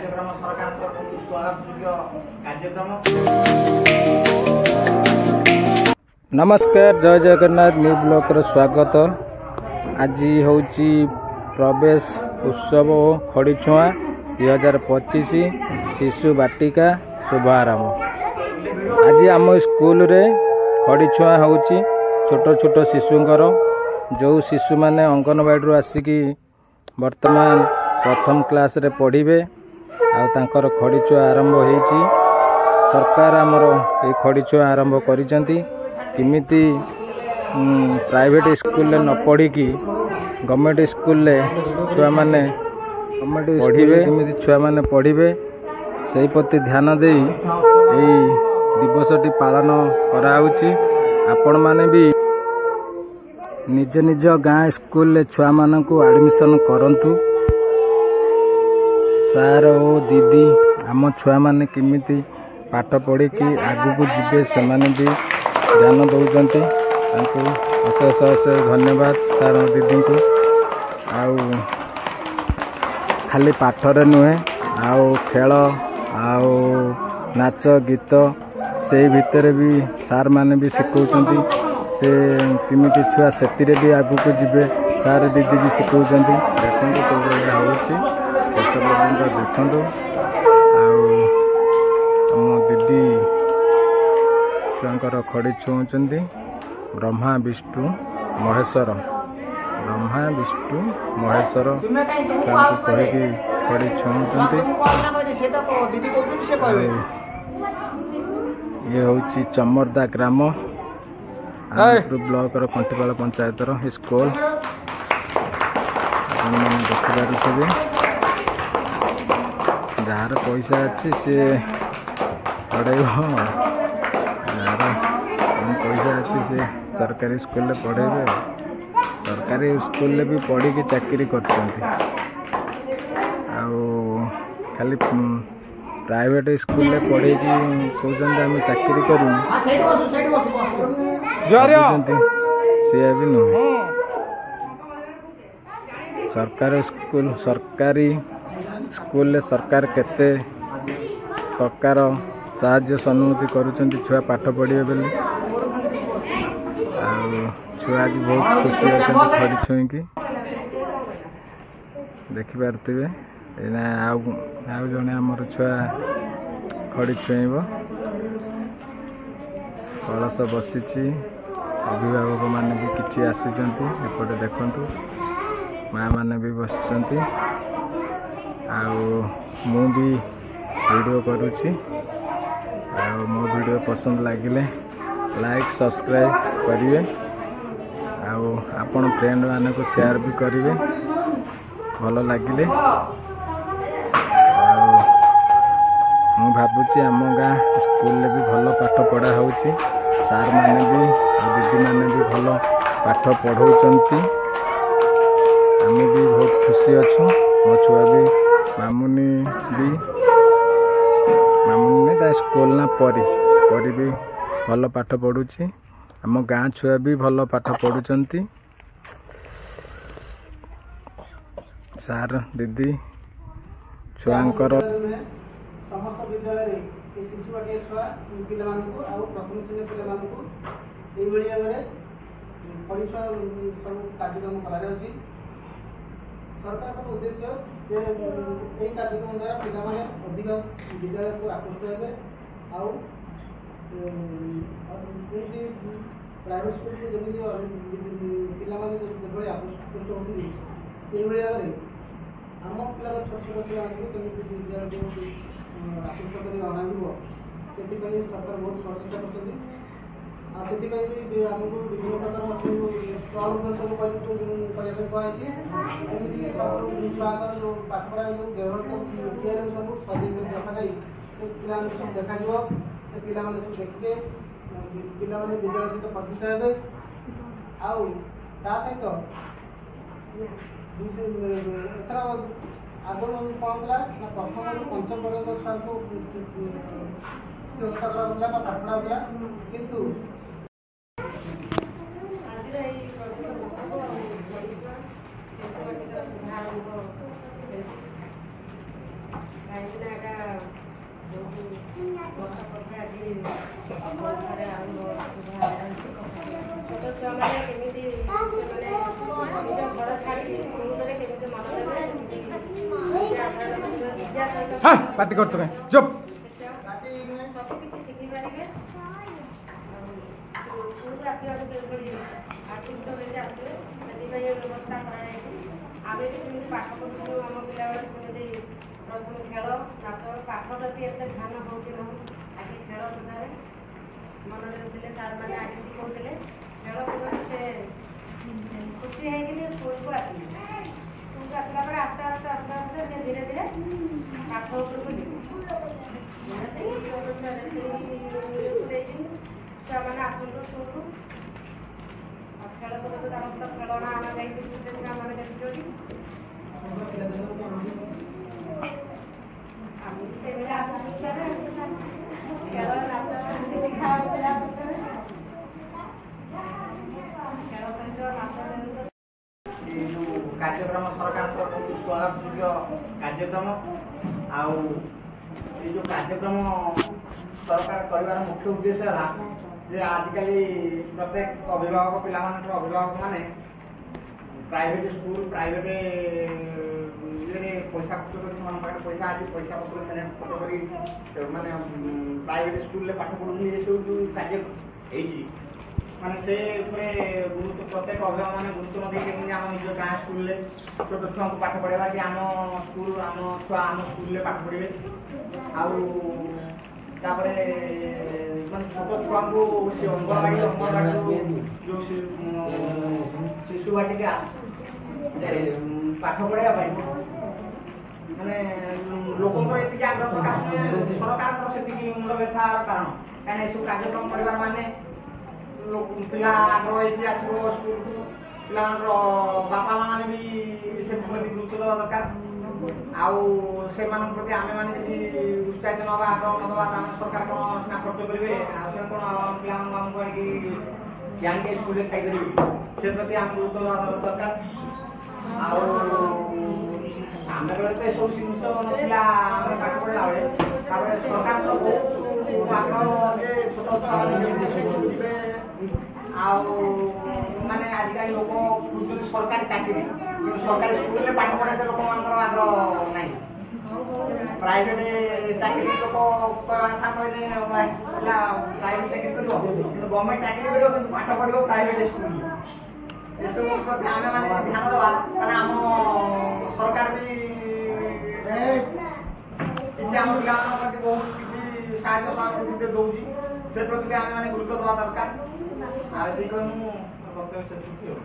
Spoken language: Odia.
कार्यक्रम सरकार स्वागत कार्यक्रम। नमस्कार, जय जगन्नाथ न्यू ब्लॉक रो स्वागत। आज हूँ प्रवेश उत्सव खड़ीछुआ 2025 शिशु बाटिका शुभारंभ। आज आम स्कूल रे खड़ीछुआ हूँ छोट छोट शिशुंकर जो शिशु माने अंगनवाड़ी आसिकी वर्तमान प्रथम क्लास रे पढ़िबे आ तांकर खड़ीछुआ आरंभ होईची। सरकार आमर ए खड़ीछुआ आरंभ करिसेंती किमिति प्राइवेट स्कूल न पढ़ी कि गवर्नमेंट स्कूल छुआ माने पढ़िबे, किमिति छुआ माने पढ़िबे सेही प्रति ध्यान देई एई दिवसटी पालन कराउची। आपण माने भी निज निज गाँ स्कूल छुआ मानकु एडमिशन करंतु। सार ओ दीदी आम छुआ माने किमिति पाठ पढ़ी कि आगु को जिबे सेमाने भी ध्यान दौरान। अशेष अशेष धन्यवाद सार दीदी को। आउ खाली पाठरे नुहे आउ खेल आउ नाच गीत से भितर भी सार माने भी शिखौचंती। से किमिति छुआ सेतिरे भी आगु को जिबे सार दीदी भी शिखौचंती। देखंतु को भलिया होउची शेष पर्यंत देखंतु। आम दीदी छुआंकर खड़ी छुँचंती ब्रह्मा विष्णु महेश्वर छुआंकु कहिकी खड़ी छुँचंती। ये हूँ चमरदा ग्राम ब्लॉक कंटीपाल पंचायत स्कूल देखिपारे। जार पैसा अच्छी सी पढ़े, जार पैसा अच्छी सी सरकारी स्कूल पढ़ेबे। सरकारी स्कूल भी पढ़ी की चाकरी करते खाली प्राइवेट स्कूल पढ़े कि कहते आम चाकरी करूँ सी भी नुह। सरकारी स्कूल सरकार केते प्रकार साहाय्य सहानुभूति करुँच छुआ पाठ पढ़े बोली। छुआ भी बहुत खुशी अच्छा खड़ी छुई की देखिपारे। आउ जड़े आमर छुआ खड़ी छुईब कलश बसी। अभिभावक माने भी किछि आसीचंती एपटे देखंतु। माँ माने भी बसिचंती। मु भी वीडियो करुछि। मो वीडियो पसंद लगिले लाइक सब्सक्राइब करिवे। आपण फ्रेंड माने को शेयर भी करिवे भल लगिले। मु भाबुची आम गाँ स्कूल भी भल पाठ पढ़ा होउची। सार माने भी दीदी माने भी भल पाठ पढ़ौचंती। आम भी बहुत खुशी अच्छु। मो छुआ भी मामुनी ता स्कूल ना परी भी भल पाठ पढ़ुची। आम गाँ छुआ भी भल पाठ पढ़ुचंती। सार दीदी छुआंकर समस्त विद्यालय शिशु बाटिका छुआ पिला प्रथम श्रेणी पिला भाव में परीक्षा सब कार्यक्रम कर सरकार उद्देश्य कार्यक्रम द्वारा पिला अधिक विद्यालय को आकृष्ट हे। प्राइवेट स्कूल को जमी पिला आकृष्ट होती से भाव में आम पिला छोट छोट पिला विद्यालय को आकृष्ट कर अणाव से सरकार बहुत प्रचेषा कर आमको विभिन्न प्रकार स्टल सब करने कहुई। एमती सब छुआर जो पाठपढ़ा जो व्यवहार सब सजे रखा जाए पिला सब देखा पिला सब देखिए पिला विद्यालय सहित प्रतिष्ठा हे। सहित एथर आगुरी कौन था ना प्रथम रु पंचम पर्यटन छुआ को व्यवस्था कराला पाठपढ़ा होगा किंतु Right. ଘରେ ଆରମ୍ଭ ଛୋଟ ଛୁଆମାନେ କେମିତି ନିଜ ଘର ଛାଡ଼ିକି ସ୍କୁଲରେ କେମିତି ମନ ଦେବେ ବିଦ୍ୟା ସହିତ ପାଟି କରୁଛୁ କାଇଁ ଚୁପ୍ ସବୁ କିଛି ଶିଖିପାରିବେ। ସ୍କୁଲକୁ ଆସିବାକୁ କିଭଳି ଆକୃଷ୍ଟ ହୋଇକି ଆସିବେ ସେଥିପାଇଁ ଏ ବ୍ୟବସ୍ଥା କରାଯାଇଛି। ଆମେ ବି ସେମିତି ପାଠ ପଢ଼ୁଛୁ ଆମ ପିଲାବେଳେ ସେମିତି ପ୍ରଥମେ ଖେଳ ନାଚ ପାଠ ପ୍ରତି ଏତେ ଧ୍ୟାନ ହେଉଛି ନାହିଁ ଆଜି ଖେଳ ସୁଧାରେ ମନ ଦେଉଥିଲେ ସାର୍ମାନେ ଆଜି ଶିଖାଉଥିଲେ ଖେଳକୁଦରେ ସେ ଖୁସି ହେଇକିନି ସ୍କୁଲକୁ ଆସିଲେ। ସ୍କୁଲକୁ ଆସିଲା ପରେ ଆସ୍ତେ ଆସ୍ତେ ସେ ଧୀରେ ଧୀରେ ପାଠ ଉପରକୁ ଯିବେ। ସେଇ ନେଇକିନି ଛୁଆମାନେ ଆସନ୍ତୁ ସ୍କୁଲକୁ ଆଉ ଖେଳକୁଦ ତ ତାଙ୍କ ତ ଖେଳଣା ଅଣାଯାଇଛି ଛୁଆମାନେ ଦେଖୁଛନ୍ତି। ଆମେ ସେଇଭଳି ଆସୁଛୁ ଖେଳ ନାଚ ଶିଖା ହଉଥିଲା ଖେଳ ସହିତ ନାଚ ଯେଉଁ କାର୍ଯ୍ୟକ୍ରମ ସରକାରଙ୍କର ସ୍ୱଳାଭଯୋଗ୍ୟ କାର୍ଯ୍ୟକ୍ରମ ଆଉ ଏ ଯେଉଁ କାର୍ଯ୍ୟକ୍ରମ ସରକାର କରିବାର ମୁଖ୍ୟ ଉଦ୍ଦେଶ୍ୟ ହେଲା ଯେ ଆଜିକାଲି ପ୍ରତ୍ୟେକ ଅଭିଭାବକ ପିଲାମାନଙ୍କର ଅଭିଭାବକମାନେ ପ୍ରାଇଭେଟ୍ ସ୍କୁଲ ପ୍ରାଇଭେଟ୍ ଇଏରେ ପଇସା ଖର୍ଚ୍ଚ କରି ସେମାନଙ୍କ ପାଖରେ ପଇସା ଅଛି ପଇସା ପତ୍ର ସେମାନେ ଖର୍ଚ୍ଚ କରି ମାନେ ପ୍ରାଇଭେଟ୍ ସ୍କୁଲରେ ପାଠ ପଢ଼ୁଛନ୍ତି ଏସବୁ ଯେଉଁ କାର୍ଯ୍ୟ ହେଇଛି ମାନେ ସେ ଉପରେ ଗୁରୁତ୍ୱ ପ୍ରତ୍ୟେକ ଅଭିଭାବକମାନେ ଗୁରୁତ୍ୱ ନ ଦେଇ କେମିତି ଆମ ନିଜ ଗାଁ ସ୍କୁଲରେ ଛୋଟ ଛୁଆଙ୍କୁ ପାଠ ପଢ଼ାଇବା କି ଆମ ସ୍କୁଲ ଆମ ଛୁଆ ଆମ ସ୍କୁଲରେ ପାଠ ପଢ଼ିବେ ଆଉ ତାପରେ ମାନେ ଛୋଟ ଛୁଆଙ୍କୁ ସେ ଅଙ୍ଗନବାଡ଼ିରୁ ଯେଉଁ ଶିଶୁ ବାଟିକା ପାଠ ପଢ଼ାଇବା ପାଇଁ ମାନେ ଲୋକଙ୍କର ଏତିକି ଆଗ୍ରହ ପ୍ରକାଶ ସରକାରଙ୍କର ସେତିକି ମୁଣ୍ଡ ବ୍ୟଥାର କାରଣ କାହିଁକିନା ଏସବୁ କାର୍ଯ୍ୟକ୍ରମ କରିବାର ମାନେ ପିଲା ଆଗ୍ରହ ହେଇକି ଆସିବ ସ୍କୁଲକୁ ପିଲାମାନଙ୍କର ବାପା ମାଆ ମାନେ ବି ସେ ପ୍ରତି ଗୁରୁତ୍ୱ ଦେବା ଦରକାର ଆଉ ସେମାନଙ୍କ ପ୍ରତି ଆମେମାନେ ଯଦି ଉତ୍ସାହିତ ନେବା ଆଗ୍ରହ ନ ଦେବା ତାମାନେ ସରକାର କ'ଣ ସିନା ଖର୍ଚ୍ଚ କରିବେ ଆଉ ସେ କ'ଣ ପିଲାମାନଙ୍କୁ ଆମକୁ ଆଣିକି ଆଣିକି ସ୍କୁଲରେ ଖାଇପାରିବେ ସେ ପ୍ରତି ଆମେ ଗୁରୁତ୍ୱ ଦେବା ଦରକାର। ଆଉ ଆମେ ବେଳେ ତ ଏସବୁ ଜିନିଷ ନଥିଲା ଆମେ ପାଠ ପଢ଼ିଲା ବେଳେ ତାପରେ ସରକାରଙ୍କର ବହୁତ ଆଗ୍ରହ ଯେ ଛୋଟ ଛୁଆମାନେ କେମିତି ସ୍କୁଲ ଯିବେ ଆଉ ମାନେ ଆଜିକାଲି ଲୋକ ଖୋଜୁଛନ୍ତି ସରକାରୀ ଚାକିରି କିନ୍ତୁ ସରକାରୀ ସ୍କୁଲରେ ପାଠ ପଢ଼ାଇତେ ଲୋକମାନଙ୍କର ଆଗ୍ରହ ନାହିଁ। ପ୍ରାଇଭେଟ୍ ଚାକିରି ଲୋକ କଥା କହିଲେ ପିଲା ପ୍ରାଇଭେଟ୍ ଚାକିରି କରିବ କିନ୍ତୁ ଗଭର୍ଣ୍ଣମେଣ୍ଟ ଚାକିରି କରିବ କିନ୍ତୁ ପାଠ ପଢ଼ିବ ପ୍ରାଇଭେଟ୍ ସ୍କୁଲ ଏସବୁ ପ୍ରତି ଆମେ ମାନେ ଧ୍ୟାନ ଦେବା ତାହେଲେ ଆମ ସରକାର ବି କିଛି ଆମ ପିଲାମାନଙ୍କ ପ୍ରତି ବହୁତ କିଛି ସାହାଯ୍ୟ ସହଯୋଗ ଦେଉଛି ସେ ପ୍ରତି ବି ଆମେ ମାନେ ଗୁରୁତ୍ୱ ଦେବା ଦରକାର। ଆଉ ଏତିକି କହି ମୁଁ ବକ୍ତବ୍ୟ ଶେଷ କରୁଛି ଆଉ।